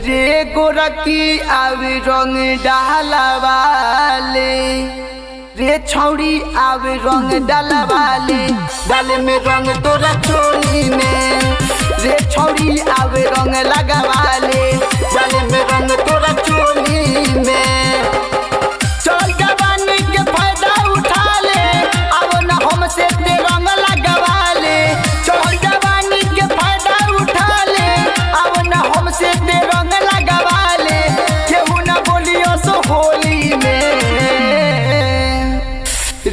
रे गोरकी आवे रंग डालवाले रे छौड़ी आवे रंग डालवाले डाले में रंग तोरा चोली में रे छौड़ी आवे रंग लगावाले डाले में रंग तोरा चोली में चल जवानी के फायदा उठा ले अब ना हमसे ते रंग लगावाले चल जवानी के फायदा उठा ले अब ना हमसे ते रंग लगावाले केहू ना बोलियो सो होली में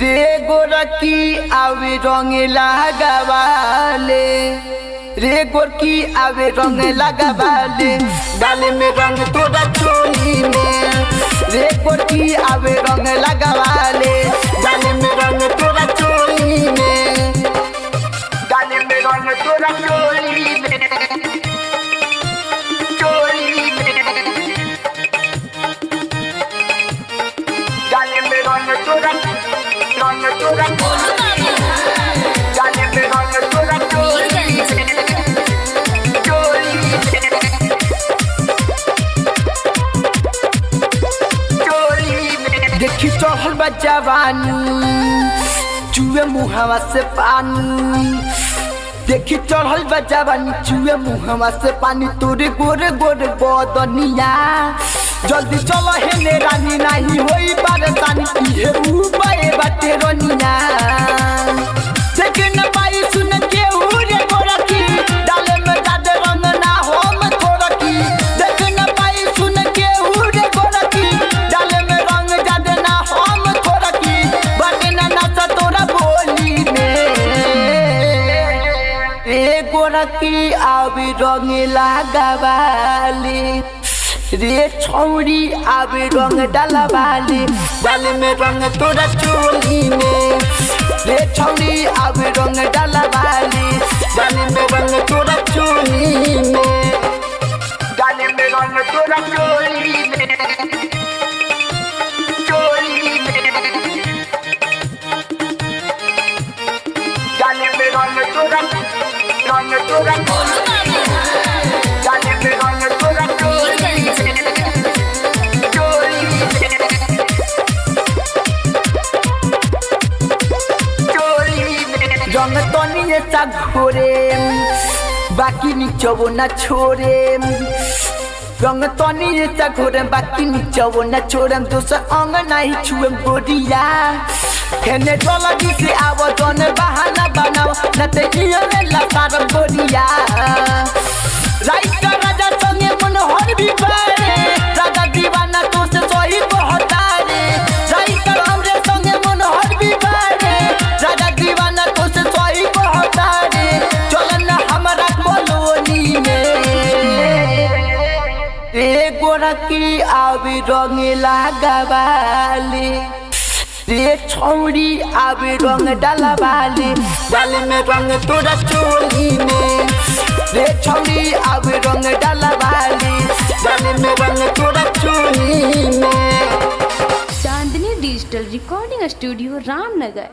रे गोरकी आवे रंग लगावाले रे गोरकी आवे रंग लगावाले डाले में रंग तोरा चोली में रे गोरकी आवे रंग लगावाले डाले में रंग तोरा चोली में डाले में रंग तोरा चोली में चोली में डाले में रंग तोरा डाले में रंग तोरा चोली देखी चढ़ल बा जवानी चुए मुहावा से पानी देखी चढ़ल बा जवानी चुए मुहावा से पानी तोरे गोरे गोरे बदनिया जल्दी चलो हेने रानी नहीं होई परेशानी इहे उपाय बाटे रनिया देख न पाई सुन के उरे गोरकी डाले में जादे रंग ना हम थोरकी देख न पाई सुन के उरे गोरकी डाले में रंग जादे ना हम थोरकी बाटे ना नाचा तोरा बोली में ए गोरकी आवे रंग लगावाले रे छौड़ी आवे रंग डालवाले डाले में रंग तोरा चोली में रे छौड़ी आवे रंग डालवाले डाले में रंग तोरा चोली में डाले में रंग तोरा चोली में चोली में डाले में रंग तोरा डाले में रंग तोरा रंग तनिए सा घोरे बाकी नीचवो न छोरे रंग तनिए सा घोरे बाकी नीचवो न छोरे दोसर अंग नहीं छुए गोरिया हेने जल्दी से आवो जन बहाना बनाओ न ते इने लसार गोरिया राइट राजा संगे मन हर भी पारे राजा दीवाना तो से सही कहता रे राइट हमरे संगे मन हर भी पारे राजा दीवाना तो से सही कहता रे चल ना हमरा कॉलोनी में रे गोरकी आवे रंग लगावाले रे छौड़ी आवे रंग डालवाले डाले में रंग तोरा चोली में रे छौड़ी आवे रंग डालवाले डाले में रंग तोरा चोली में चांदनी डिजिटल रिकॉर्डिंग स्टूडियो रामनगर।